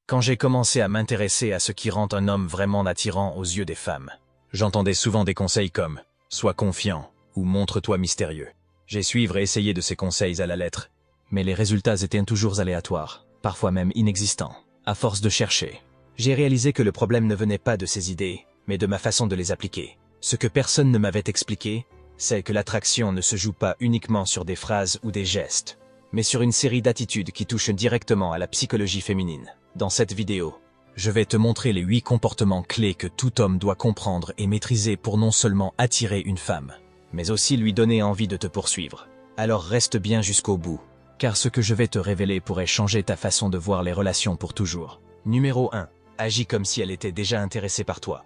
Quand j'ai commencé à m'intéresser à ce qui rend un homme vraiment attirant aux yeux des femmes, j'entendais souvent des conseils comme « sois confiant » ou « montre-toi mystérieux ». J'ai suivi et essayé de ces conseils à la lettre, mais les résultats étaient toujours aléatoires, parfois même inexistants. À force de chercher, j'ai réalisé que le problème ne venait pas de ces idées, mais de ma façon de les appliquer. Ce que personne ne m'avait expliqué, c'est que l'attraction ne se joue pas uniquement sur des phrases ou des gestes, mais sur une série d'attitudes qui touchent directement à la psychologie féminine. Dans cette vidéo, je vais te montrer les 8 comportements clés que tout homme doit comprendre et maîtriser pour non seulement attirer une femme, mais aussi lui donner envie de te poursuivre. Alors reste bien jusqu'au bout, car ce que je vais te révéler pourrait changer ta façon de voir les relations pour toujours. Numéro 1. Agis comme si elle était déjà intéressée par toi.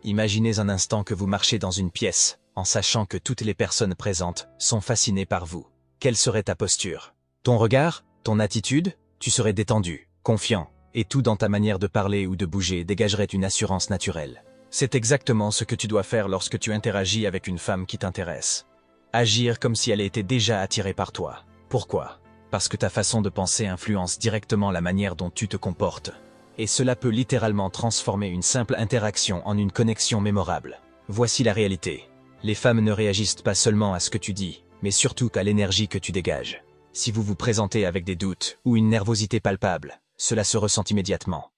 Imaginez un instant que vous marchez dans une pièce, en sachant que toutes les personnes présentes sont fascinées par vous. Quelle serait ta posture? Ton regard? Ton attitude? Tu serais détendu, confiant, et tout dans ta manière de parler ou de bouger dégagerait une assurance naturelle. C'est exactement ce que tu dois faire lorsque tu interagis avec une femme qui t'intéresse. Agir comme si elle était déjà attirée par toi. Pourquoi? Parce que ta façon de penser influence directement la manière dont tu te comportes. Et cela peut littéralement transformer une simple interaction en une connexion mémorable. Voici la réalité. Les femmes ne réagissent pas seulement à ce que tu dis, mais surtout à l'énergie que tu dégages. Si vous vous présentez avec des doutes ou une nervosité palpable, cela se ressent immédiatement.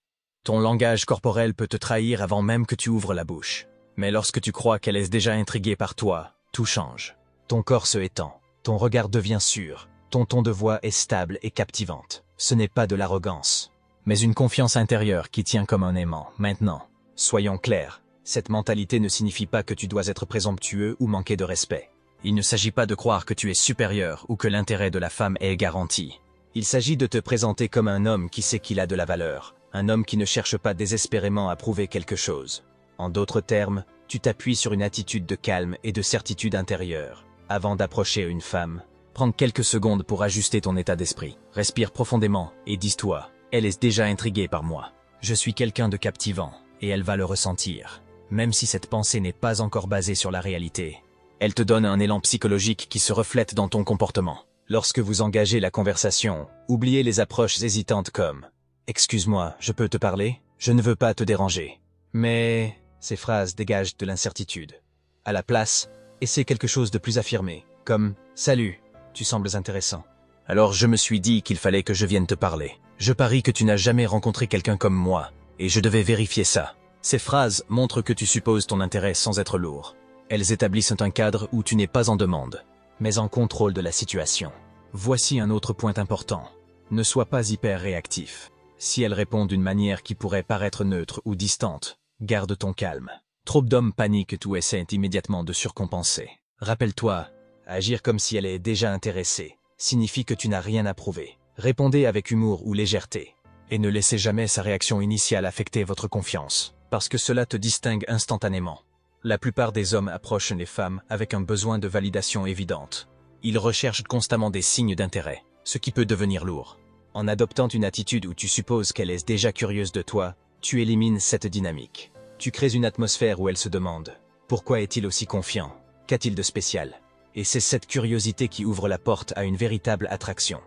Ton langage corporel peut te trahir avant même que tu ouvres la bouche. Mais lorsque tu crois qu'elle est déjà intriguée par toi, tout change. Ton corps se étend, ton regard devient sûr, ton ton de voix est stable et captivante. Ce n'est pas de l'arrogance, mais une confiance intérieure qui tient comme un aimant. Maintenant, soyons clairs, cette mentalité ne signifie pas que tu dois être présomptueux ou manquer de respect. Il ne s'agit pas de croire que tu es supérieur ou que l'intérêt de la femme est garanti. Il s'agit de te présenter comme un homme qui sait qu'il a de la valeur, un homme qui ne cherche pas désespérément à prouver quelque chose. En d'autres termes, tu t'appuies sur une attitude de calme et de certitude intérieure. Avant d'approcher une femme, prends quelques secondes pour ajuster ton état d'esprit. Respire profondément et dis-toi, elle est déjà intriguée par moi. Je suis quelqu'un de captivant, et elle va le ressentir. Même si cette pensée n'est pas encore basée sur la réalité, elle te donne un élan psychologique qui se reflète dans ton comportement. Lorsque vous engagez la conversation, oubliez les approches hésitantes comme « Excuse-moi, je peux te parler? Je ne veux pas te déranger. » Mais ces phrases dégagent de l'incertitude. À la place, essaie quelque chose de plus affirmé, comme « Salut, tu sembles intéressant. Alors je me suis dit qu'il fallait que je vienne te parler. Je parie que tu n'as jamais rencontré quelqu'un comme moi, et je devais vérifier ça. » Ces phrases montrent que tu supposes ton intérêt sans être lourd. Elles établissent un cadre où tu n'es pas en demande, mais en contrôle de la situation. Voici un autre point important. Ne sois pas hyper réactif. Si elle répond d'une manière qui pourrait paraître neutre ou distante, garde ton calme. Trop d'hommes paniquent ou essaient immédiatement de surcompenser. Rappelle-toi, agir comme si elle est déjà intéressée signifie que tu n'as rien à prouver. Répondez avec humour ou légèreté. Et ne laissez jamais sa réaction initiale affecter votre confiance, parce que cela te distingue instantanément. La plupart des hommes approchent les femmes avec un besoin de validation évidente. Ils recherchent constamment des signes d'intérêt, ce qui peut devenir lourd. En adoptant une attitude où tu supposes qu'elle est déjà curieuse de toi, tu élimines cette dynamique. Tu crées une atmosphère où elle se demande « Pourquoi est-il aussi confiant? Qu'a-t-il de spécial ?» Et c'est cette curiosité qui ouvre la porte à une véritable attraction.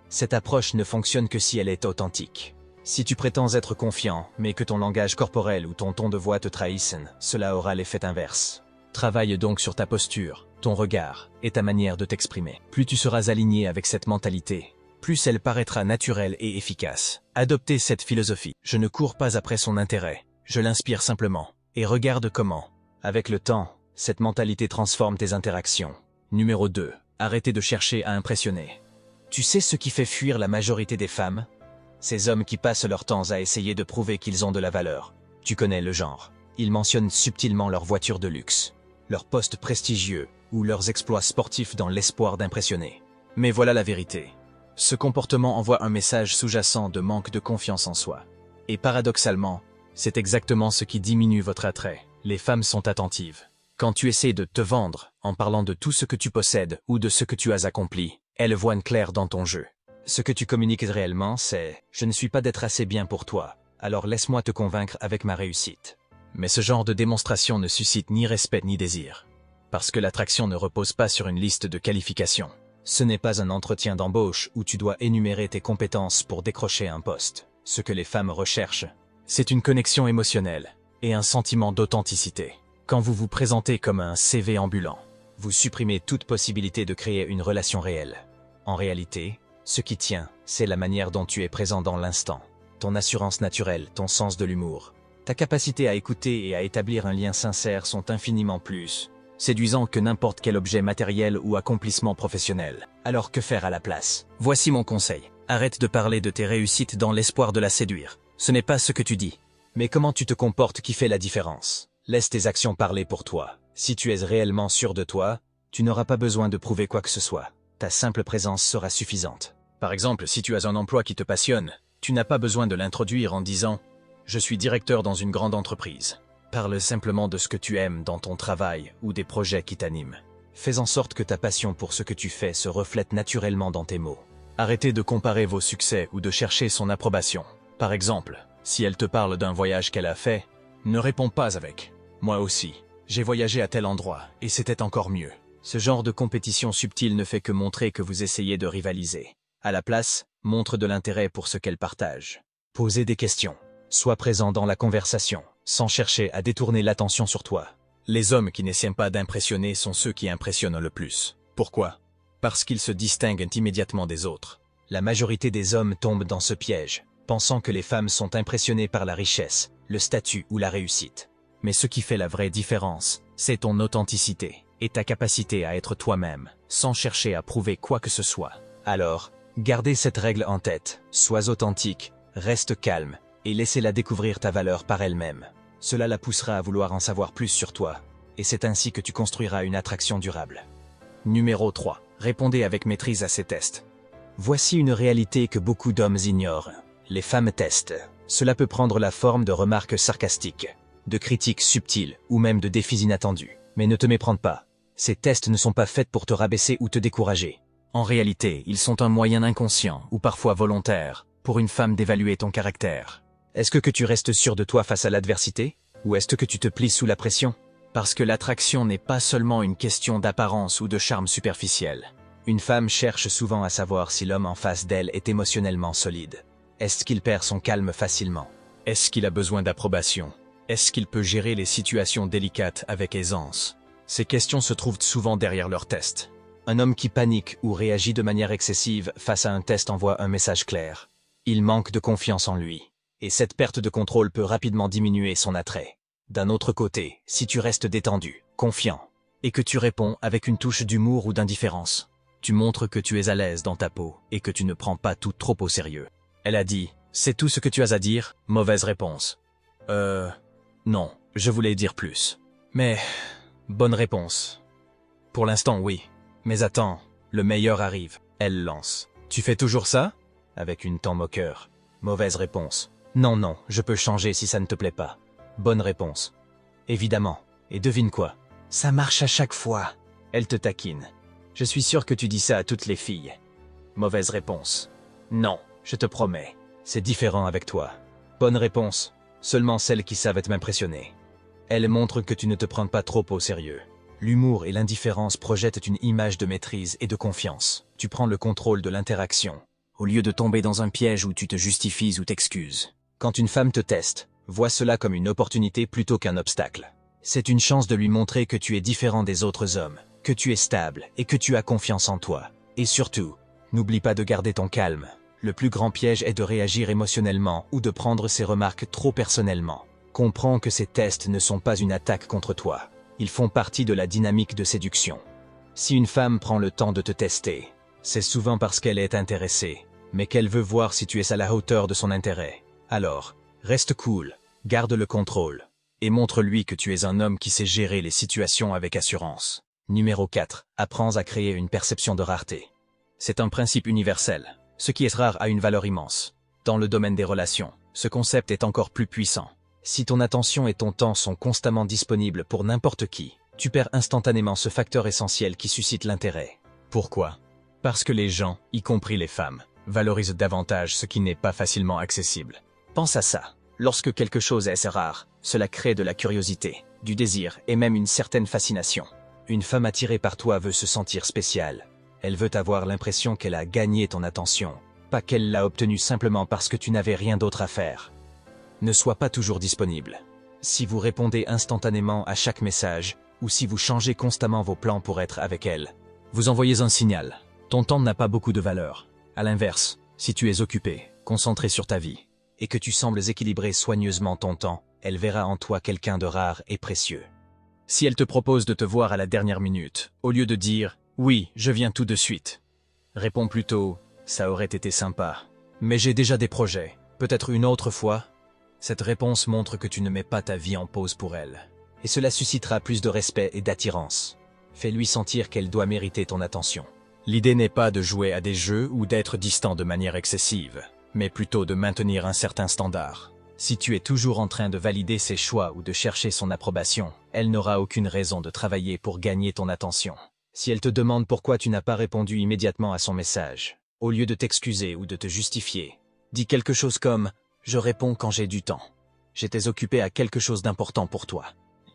Cette approche ne fonctionne que si elle est authentique. Si tu prétends être confiant, mais que ton langage corporel ou ton ton de voix te trahissent, cela aura l'effet inverse. Travaille donc sur ta posture, ton regard et ta manière de t'exprimer. Plus tu seras aligné avec cette mentalité, plus elle paraîtra naturelle et efficace. Adoptez cette philosophie. Je ne cours pas après son intérêt, je l'inspire simplement. Et regarde comment, avec le temps, cette mentalité transforme tes interactions. Numéro 2. Arrêtez de chercher à impressionner. Tu sais ce qui fait fuir la majorité des femmes? Ces hommes qui passent leur temps à essayer de prouver qu'ils ont de la valeur. Tu connais le genre. Ils mentionnent subtilement leurs voitures de luxe, leurs postes prestigieux ou leurs exploits sportifs dans l'espoir d'impressionner. Mais voilà la vérité. Ce comportement envoie un message sous-jacent de manque de confiance en soi. Et paradoxalement, c'est exactement ce qui diminue votre attrait. Les femmes sont attentives. Quand tu essaies de te vendre en parlant de tout ce que tu possèdes ou de ce que tu as accompli, elles voient clair dans ton jeu. Ce que tu communiques réellement, c'est « Je ne suis pas d'être assez bien pour toi, alors laisse-moi te convaincre avec ma réussite. » Mais ce genre de démonstration ne suscite ni respect ni désir. Parce que l'attraction ne repose pas sur une liste de qualifications. Ce n'est pas un entretien d'embauche où tu dois énumérer tes compétences pour décrocher un poste. Ce que les femmes recherchent, c'est une connexion émotionnelle et un sentiment d'authenticité. Quand vous vous présentez comme un CV ambulant, vous supprimez toute possibilité de créer une relation réelle. En réalité, ce qui tient, c'est la manière dont tu es présent dans l'instant, ton assurance naturelle, ton sens de l'humour. Ta capacité à écouter et à établir un lien sincère sont infiniment plus séduisants que n'importe quel objet matériel ou accomplissement professionnel. Alors que faire à la place? Voici mon conseil. Arrête de parler de tes réussites dans l'espoir de la séduire. Ce n'est pas ce que tu dis, mais comment tu te comportes qui fait la différence. Laisse tes actions parler pour toi. Si tu es réellement sûr de toi, tu n'auras pas besoin de prouver quoi que ce soit. Ta simple présence sera suffisante. Par exemple, si tu as un emploi qui te passionne, tu n'as pas besoin de l'introduire en disant « Je suis directeur dans une grande entreprise ». Parle simplement de ce que tu aimes dans ton travail ou des projets qui t'animent. Fais en sorte que ta passion pour ce que tu fais se reflète naturellement dans tes mots. Arrêtez de comparer vos succès ou de chercher son approbation. Par exemple, si elle te parle d'un voyage qu'elle a fait, ne réponds pas avec « Moi aussi, j'ai voyagé à tel endroit et c'était encore mieux ». Ce genre de compétition subtile ne fait que montrer que vous essayez de rivaliser. À la place, montre de l'intérêt pour ce qu'elle partage. Posez des questions. Sois présent dans la conversation, sans chercher à détourner l'attention sur toi. Les hommes qui n'essaient pas d'impressionner sont ceux qui impressionnent le plus. Pourquoi? Parce qu'ils se distinguent immédiatement des autres. La majorité des hommes tombent dans ce piège, pensant que les femmes sont impressionnées par la richesse, le statut ou la réussite. Mais ce qui fait la vraie différence, c'est ton authenticité et ta capacité à être toi-même, sans chercher à prouver quoi que ce soit. Alors, gardez cette règle en tête, sois authentique, reste calme, et laissez-la découvrir ta valeur par elle-même. Cela la poussera à vouloir en savoir plus sur toi, et c'est ainsi que tu construiras une attraction durable. Numéro 3. Répondez avec maîtrise à ces tests. Voici une réalité que beaucoup d'hommes ignorent. Les femmes testent. Cela peut prendre la forme de remarques sarcastiques, de critiques subtiles ou même de défis inattendus. Mais ne te méprends pas. Ces tests ne sont pas faits pour te rabaisser ou te décourager. En réalité, ils sont un moyen inconscient ou parfois volontaire pour une femme d'évaluer ton caractère. Est-ce que tu restes sûr de toi face à l'adversité? Ou est-ce que tu te plies sous la pression? Parce que l'attraction n'est pas seulement une question d'apparence ou de charme superficiel. Une femme cherche souvent à savoir si l'homme en face d'elle est émotionnellement solide. Est-ce qu'il perd son calme facilement? Est-ce qu'il a besoin d'approbation? Est-ce qu'il peut gérer les situations délicates avec aisance? Ces questions se trouvent souvent derrière leur test. Un homme qui panique ou réagit de manière excessive face à un test envoie un message clair. Il manque de confiance en lui. Et cette perte de contrôle peut rapidement diminuer son attrait. D'un autre côté, si tu restes détendu, confiant, et que tu réponds avec une touche d'humour ou d'indifférence, tu montres que tu es à l'aise dans ta peau et que tu ne prends pas tout trop au sérieux. Elle a dit « C'est tout ce que tu as à dire ?» Mauvaise réponse. Non, je voulais dire plus. Mais, bonne réponse. Pour l'instant, oui. Mais attends, le meilleur arrive. Elle lance. Tu fais toujours ça? Avec une ton moqueur. Mauvaise réponse. Non, je peux changer si ça ne te plaît pas. Bonne réponse. Évidemment. Et devine quoi? Ça marche à chaque fois. Elle te taquine. Je suis sûr que tu dis ça à toutes les filles. Mauvaise réponse. Non, je te promets. C'est différent avec toi. Bonne réponse. Seulement celles qui savent m'impressionner. Elle montre que tu ne te prends pas trop au sérieux. L'humour et l'indifférence projettent une image de maîtrise et de confiance. Tu prends le contrôle de l'interaction, au lieu de tomber dans un piège où tu te justifies ou t'excuses. Quand une femme te teste, vois cela comme une opportunité plutôt qu'un obstacle. C'est une chance de lui montrer que tu es différent des autres hommes, que tu es stable et que tu as confiance en toi. Et surtout, n'oublie pas de garder ton calme. Le plus grand piège est de réagir émotionnellement ou de prendre ses remarques trop personnellement. Comprends que ces tests ne sont pas une attaque contre toi. Ils font partie de la dynamique de séduction. Si une femme prend le temps de te tester, c'est souvent parce qu'elle est intéressée, mais qu'elle veut voir si tu es à la hauteur de son intérêt. Alors, reste cool, garde le contrôle, et montre-lui que tu es un homme qui sait gérer les situations avec assurance. Numéro 4. Apprends à créer une perception de rareté. C'est un principe universel. Ce qui est rare a une valeur immense. Dans le domaine des relations, ce concept est encore plus puissant. Si ton attention et ton temps sont constamment disponibles pour n'importe qui, tu perds instantanément ce facteur essentiel qui suscite l'intérêt. Pourquoi? Parce que les gens, y compris les femmes, valorisent davantage ce qui n'est pas facilement accessible. Pense à ça. Lorsque quelque chose est rare, cela crée de la curiosité, du désir et même une certaine fascination. Une femme attirée par toi veut se sentir spéciale. Elle veut avoir l'impression qu'elle a gagné ton attention. pas qu'elle l'a obtenu simplement parce que tu n'avais rien d'autre à faire. Ne sois pas toujours disponible. Si vous répondez instantanément à chaque message, ou si vous changez constamment vos plans pour être avec elle, vous envoyez un signal. Ton temps n'a pas beaucoup de valeur. À l'inverse, si tu es occupé, concentré sur ta vie, et que tu sembles équilibrer soigneusement ton temps, elle verra en toi quelqu'un de rare et précieux. Si elle te propose de te voir à la dernière minute, au lieu de dire « Oui, je viens tout de suite », réponds plutôt « Ça aurait été sympa, mais j'ai déjà des projets, peut-être une autre fois ». Cette réponse montre que tu ne mets pas ta vie en pause pour elle, et cela suscitera plus de respect et d'attirance. Fais-lui sentir qu'elle doit mériter ton attention. L'idée n'est pas de jouer à des jeux ou d'être distant de manière excessive, mais plutôt de maintenir un certain standard. Si tu es toujours en train de valider ses choix ou de chercher son approbation, elle n'aura aucune raison de travailler pour gagner ton attention. Si elle te demande pourquoi tu n'as pas répondu immédiatement à son message, au lieu de t'excuser ou de te justifier, dis quelque chose comme « Je réponds quand j'ai du temps. J'étais occupé à quelque chose d'important pour toi. »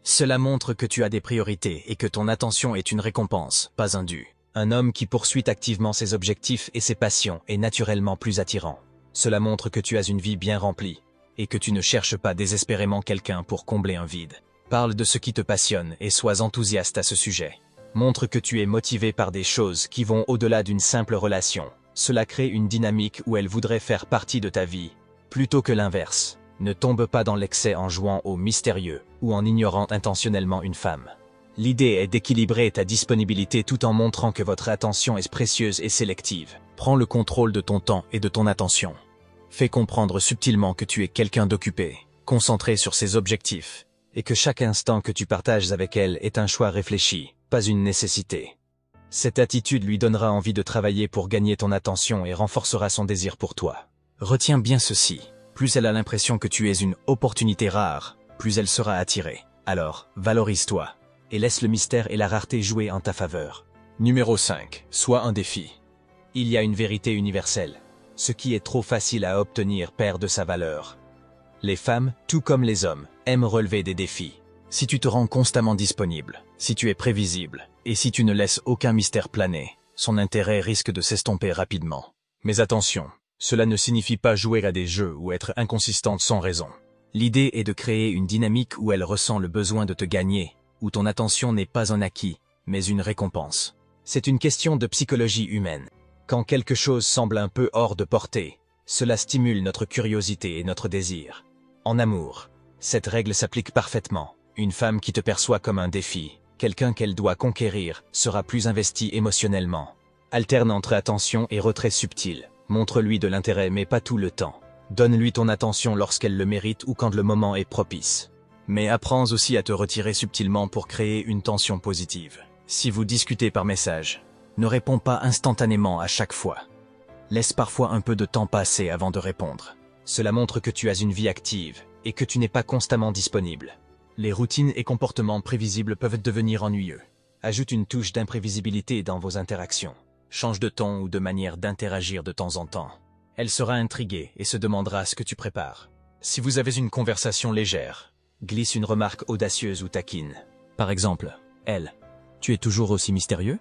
Cela montre que tu as des priorités et que ton attention est une récompense, pas un dû. Un homme qui poursuit activement ses objectifs et ses passions est naturellement plus attirant. Cela montre que tu as une vie bien remplie et que tu ne cherches pas désespérément quelqu'un pour combler un vide. Parle de ce qui te passionne et sois enthousiaste à ce sujet. Montre que tu es motivé par des choses qui vont au-delà d'une simple relation. Cela crée une dynamique où elle voudrait faire partie de ta vie, plutôt que l'inverse. Ne tombe pas dans l'excès en jouant au mystérieux ou en ignorant intentionnellement une femme. L'idée est d'équilibrer ta disponibilité tout en montrant que votre attention est précieuse et sélective. Prends le contrôle de ton temps et de ton attention. Fais comprendre subtilement que tu es quelqu'un d'occupé, concentré sur ses objectifs, et que chaque instant que tu partages avec elle est un choix réfléchi, pas une nécessité. Cette attitude lui donnera envie de travailler pour gagner ton attention et renforcera son désir pour toi. Retiens bien ceci, plus elle a l'impression que tu es une opportunité rare, plus elle sera attirée. Alors, valorise-toi, et laisse le mystère et la rareté jouer en ta faveur. Numéro 5. Sois un défi. Il y a une vérité universelle. Ce qui est trop facile à obtenir perd de sa valeur. Les femmes, tout comme les hommes, aiment relever des défis. Si tu te rends constamment disponible, si tu es prévisible, et si tu ne laisses aucun mystère planer, son intérêt risque de s'estomper rapidement. Mais attention, cela ne signifie pas jouer à des jeux ou être inconsistante sans raison. L'idée est de créer une dynamique où elle ressent le besoin de te gagner, où ton attention n'est pas un acquis, mais une récompense. C'est une question de psychologie humaine. Quand quelque chose semble un peu hors de portée, cela stimule notre curiosité et notre désir. En amour, cette règle s'applique parfaitement. Une femme qui te perçoit comme un défi, quelqu'un qu'elle doit conquérir, sera plus investie émotionnellement. Alterne entre attention et retrait subtil. Montre-lui de l'intérêt mais pas tout le temps. Donne-lui ton attention lorsqu'elle le mérite ou quand le moment est propice. Mais apprends aussi à te retirer subtilement pour créer une tension positive. Si vous discutez par message, ne réponds pas instantanément à chaque fois. Laisse parfois un peu de temps passer avant de répondre. Cela montre que tu as une vie active et que tu n'es pas constamment disponible. Les routines et comportements prévisibles peuvent devenir ennuyeux. Ajoute une touche d'imprévisibilité dans vos interactions. Change de ton ou de manière d'interagir de temps en temps. Elle sera intriguée et se demandera ce que tu prépares. Si vous avez une conversation légère, glisse une remarque audacieuse ou taquine. Par exemple, elle, « Tu es toujours aussi mystérieux ?»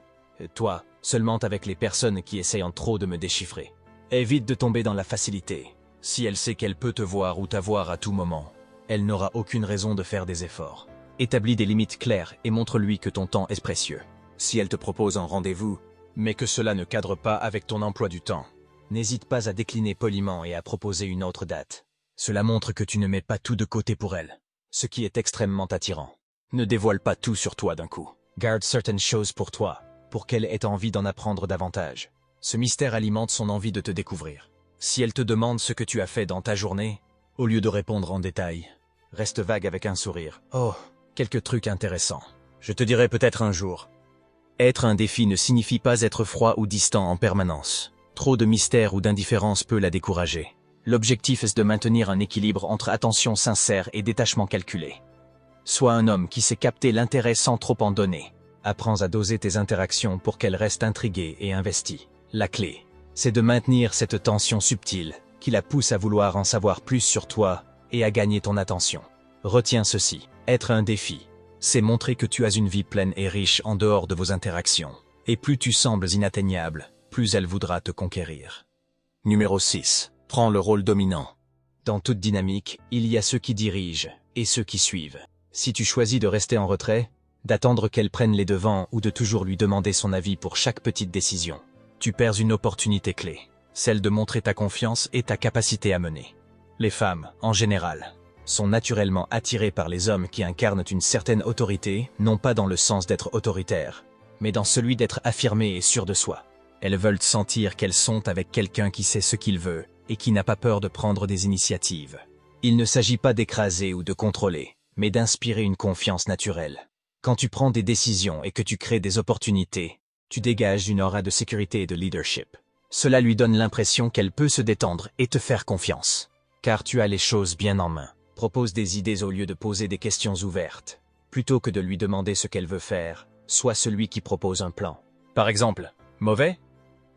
Toi, seulement avec les personnes qui essayent trop de me déchiffrer. Évite de tomber dans la facilité. Si elle sait qu'elle peut te voir ou t'avoir à tout moment, elle n'aura aucune raison de faire des efforts. Établis des limites claires et montre-lui que ton temps est précieux. Si elle te propose un rendez-vous, mais que cela ne cadre pas avec ton emploi du temps, n'hésite pas à décliner poliment et à proposer une autre date. Cela montre que tu ne mets pas tout de côté pour elle, ce qui est extrêmement attirant. Ne dévoile pas tout sur toi d'un coup. Garde certaines choses pour toi, pour qu'elle ait envie d'en apprendre davantage. Ce mystère alimente son envie de te découvrir. Si elle te demande ce que tu as fait dans ta journée, au lieu de répondre en détail, reste vague avec un sourire. « Oh, quelques trucs intéressants. Je te dirai peut-être un jour. » Être un défi ne signifie pas être froid ou distant en permanence. Trop de mystère ou d'indifférence peut la décourager. L'objectif est de maintenir un équilibre entre attention sincère et détachement calculé. Sois un homme qui sait capter l'intérêt sans trop en donner. Apprends à doser tes interactions pour qu'elles restent intriguées et investies. La clé, c'est de maintenir cette tension subtile qui la pousse à vouloir en savoir plus sur toi et à gagner ton attention. Retiens ceci, être un défi, c'est montrer que tu as une vie pleine et riche en dehors de vos interactions. Et plus tu sembles inatteignable, plus elle voudra te conquérir. Numéro 6. Prends le rôle dominant. Dans toute dynamique, il y a ceux qui dirigent et ceux qui suivent. Si tu choisis de rester en retrait, d'attendre qu'elle prenne les devants ou de toujours lui demander son avis pour chaque petite décision, tu perds une opportunité clé, celle de montrer ta confiance et ta capacité à mener. Les femmes, en général, sont naturellement attirées par les hommes qui incarnent une certaine autorité, non pas dans le sens d'être autoritaire, mais dans celui d'être affirmé et sûr de soi. Elles veulent sentir qu'elles sont avec quelqu'un qui sait ce qu'il veut et qui n'a pas peur de prendre des initiatives. Il ne s'agit pas d'écraser ou de contrôler, mais d'inspirer une confiance naturelle. Quand tu prends des décisions et que tu crées des opportunités, tu dégages une aura de sécurité et de leadership. Cela lui donne l'impression qu'elle peut se détendre et te faire confiance. Car tu as les choses bien en main. Propose des idées au lieu de poser des questions ouvertes. Plutôt que de lui demander ce qu'elle veut faire, sois celui qui propose un plan. Par exemple, mauvais?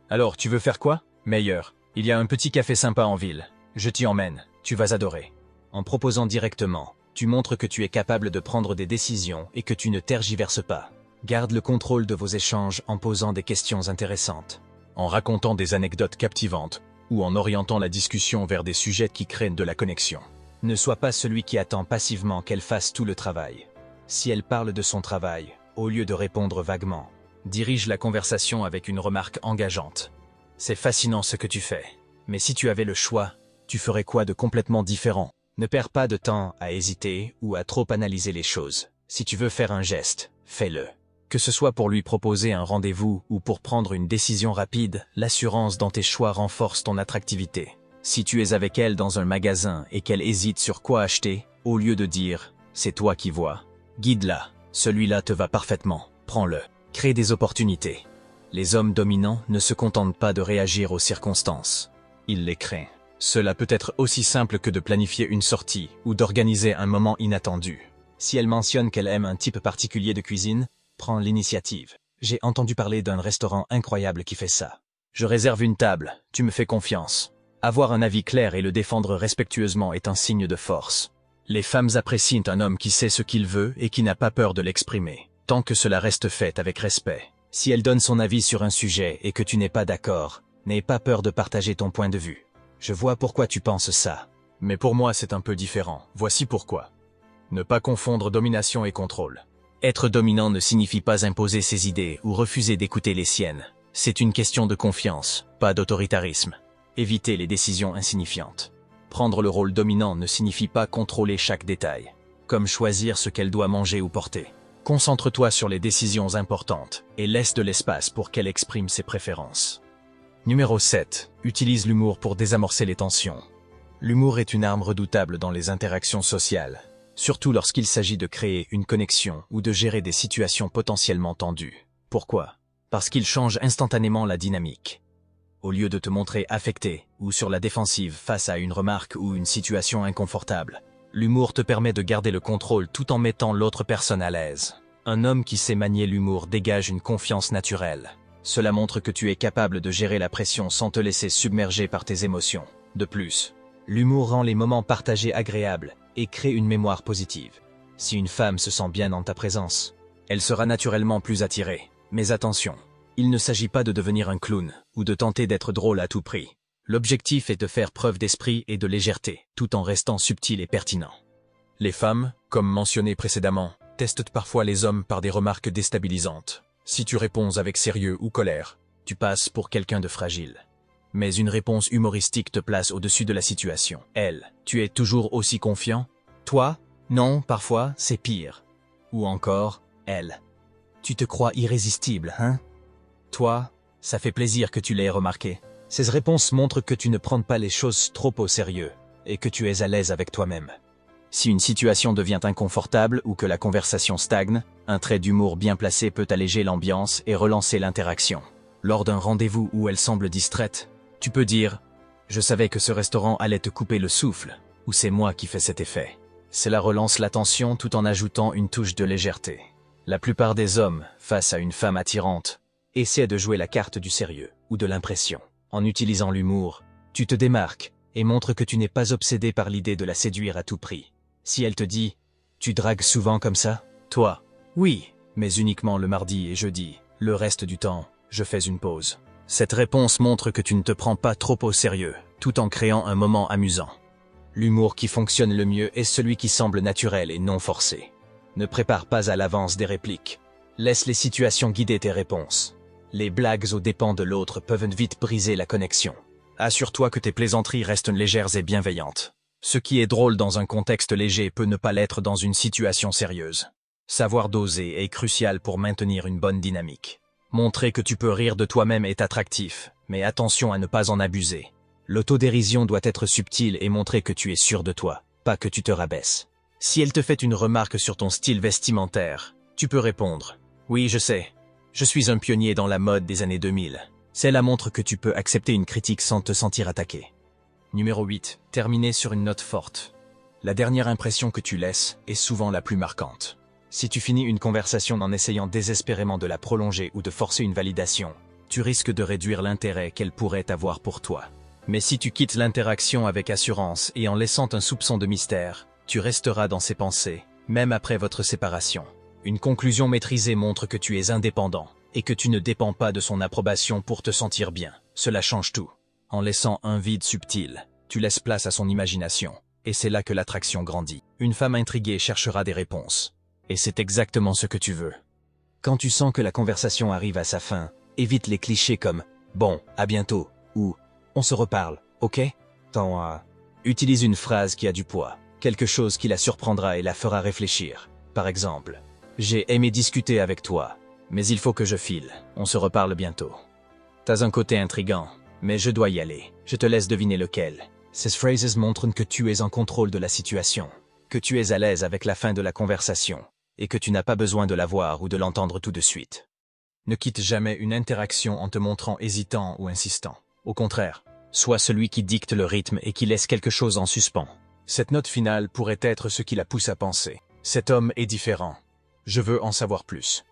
Alors, tu veux faire quoi? Meilleur. Il y a un petit café sympa en ville. Je t'y emmène. Tu vas adorer. En proposant directement, tu montres que tu es capable de prendre des décisions et que tu ne tergiverses pas. Garde le contrôle de vos échanges en posant des questions intéressantes, en racontant des anecdotes captivantes ou en orientant la discussion vers des sujets qui créent de la connexion. Ne sois pas celui qui attend passivement qu'elle fasse tout le travail. Si elle parle de son travail, au lieu de répondre vaguement, dirige la conversation avec une remarque engageante. C'est fascinant ce que tu fais, mais si tu avais le choix, tu ferais quoi de complètement différent? Ne perds pas de temps à hésiter ou à trop analyser les choses. Si tu veux faire un geste, fais-le. Que ce soit pour lui proposer un rendez-vous ou pour prendre une décision rapide, l'assurance dans tes choix renforce ton attractivité. Si tu es avec elle dans un magasin et qu'elle hésite sur quoi acheter, au lieu de dire « c'est toi qui vois », guide-la. Celui-là te va parfaitement, prends-le. Crée des opportunités. Les hommes dominants ne se contentent pas de réagir aux circonstances. Ils les créent. Cela peut être aussi simple que de planifier une sortie ou d'organiser un moment inattendu. Si elle mentionne qu'elle aime un type particulier de cuisine, prends l'initiative. J'ai entendu parler d'un restaurant incroyable qui fait ça. Je réserve une table, tu me fais confiance. Avoir un avis clair et le défendre respectueusement est un signe de force. Les femmes apprécient un homme qui sait ce qu'il veut et qui n'a pas peur de l'exprimer, tant que cela reste fait avec respect. Si elle donne son avis sur un sujet et que tu n'es pas d'accord, n'aie pas peur de partager ton point de vue. Je vois pourquoi tu penses ça. Mais pour moi c'est un peu différent, voici pourquoi. Ne pas confondre domination et contrôle. Être dominant ne signifie pas imposer ses idées ou refuser d'écouter les siennes. C'est une question de confiance, pas d'autoritarisme. Éviter les décisions insignifiantes. Prendre le rôle dominant ne signifie pas contrôler chaque détail, comme choisir ce qu'elle doit manger ou porter. Concentre-toi sur les décisions importantes et laisse de l'espace pour qu'elle exprime ses préférences. Numéro 7. Utilise l'humour pour désamorcer les tensions. L'humour est une arme redoutable dans les interactions sociales, surtout lorsqu'il s'agit de créer une connexion ou de gérer des situations potentiellement tendues. Pourquoi? Parce qu'il change instantanément la dynamique. Au lieu de te montrer affecté ou sur la défensive face à une remarque ou une situation inconfortable, l'humour te permet de garder le contrôle tout en mettant l'autre personne à l'aise. Un homme qui sait manier l'humour dégage une confiance naturelle. Cela montre que tu es capable de gérer la pression sans te laisser submerger par tes émotions. De plus, l'humour rend les moments partagés agréables et crée une mémoire positive. Si une femme se sent bien dans ta présence, elle sera naturellement plus attirée. Mais attention, il ne s'agit pas de devenir un clown ou de tenter d'être drôle à tout prix. L'objectif est de faire preuve d'esprit et de légèreté, tout en restant subtil et pertinent. Les femmes, comme mentionné précédemment, testent parfois les hommes par des remarques déstabilisantes. Si tu réponds avec sérieux ou colère, tu passes pour quelqu'un de fragile. Mais une réponse humoristique te place au-dessus de la situation. Elle, tu es toujours aussi confiant? Toi? Non, parfois, c'est pire. Ou encore, elle. Tu te crois irrésistible, hein? Toi, ça fait plaisir que tu l'aies remarqué. Ces réponses montrent que tu ne prends pas les choses trop au sérieux et que tu es à l'aise avec toi-même. Si une situation devient inconfortable ou que la conversation stagne, un trait d'humour bien placé peut alléger l'ambiance et relancer l'interaction. Lors d'un rendez-vous où elle semble distraite, tu peux dire « Je savais que ce restaurant allait te couper le souffle » ou « C'est moi qui fais cet effet ». Cela relance l'attention tout en ajoutant une touche de légèreté. La plupart des hommes, face à une femme attirante, essaient de jouer la carte du sérieux ou de l'impression. En utilisant l'humour, tu te démarques et montres que tu n'es pas obsédé par l'idée de la séduire à tout prix. Si elle te dit « Tu dragues souvent comme ça ?» Toi, oui, mais uniquement le mardi et jeudi. Le reste du temps, je fais une pause. Cette réponse montre que tu ne te prends pas trop au sérieux, tout en créant un moment amusant. L'humour qui fonctionne le mieux est celui qui semble naturel et non forcé. Ne prépare pas à l'avance des répliques. Laisse les situations guider tes réponses. Les blagues aux dépens de l'autre peuvent vite briser la connexion. Assure-toi que tes plaisanteries restent légères et bienveillantes. Ce qui est drôle dans un contexte léger peut ne pas l'être dans une situation sérieuse. Savoir doser est crucial pour maintenir une bonne dynamique. Montrer que tu peux rire de toi-même est attractif, mais attention à ne pas en abuser. L'autodérision doit être subtile et montrer que tu es sûr de toi, pas que tu te rabaisses. Si elle te fait une remarque sur ton style vestimentaire, tu peux répondre « Oui, je sais. Je suis un pionnier dans la mode des années 2000. » Cela montre que tu peux accepter une critique sans te sentir attaqué. Numéro 8. Terminer sur une note forte. La dernière impression que tu laisses est souvent la plus marquante. Si tu finis une conversation en essayant désespérément de la prolonger ou de forcer une validation, tu risques de réduire l'intérêt qu'elle pourrait avoir pour toi. Mais si tu quittes l'interaction avec assurance et en laissant un soupçon de mystère, tu resteras dans ses pensées, même après votre séparation. Une conclusion maîtrisée montre que tu es indépendant et que tu ne dépends pas de son approbation pour te sentir bien. Cela change tout. En laissant un vide subtil, tu laisses place à son imagination, et c'est là que l'attraction grandit. Une femme intriguée cherchera des réponses, et c'est exactement ce que tu veux. Quand tu sens que la conversation arrive à sa fin, évite les clichés comme « Bon, à bientôt » ou « On se reparle, ok ?» Utilise une phrase qui a du poids, quelque chose qui la surprendra et la fera réfléchir. Par exemple, « J'ai aimé discuter avec toi, mais il faut que je file, on se reparle bientôt. » T'as un côté intriguant, mais je dois y aller, je te laisse deviner lequel. Ces phrases montrent que tu es en contrôle de la situation, que tu es à l'aise avec la fin de la conversation, et que tu n'as pas besoin de la voir ou de l'entendre tout de suite. Ne quitte jamais une interaction en te montrant hésitant ou insistant. Au contraire, sois celui qui dicte le rythme et qui laisse quelque chose en suspens. Cette note finale pourrait être ce qui la pousse à penser. Cet homme est différent. Je veux en savoir plus.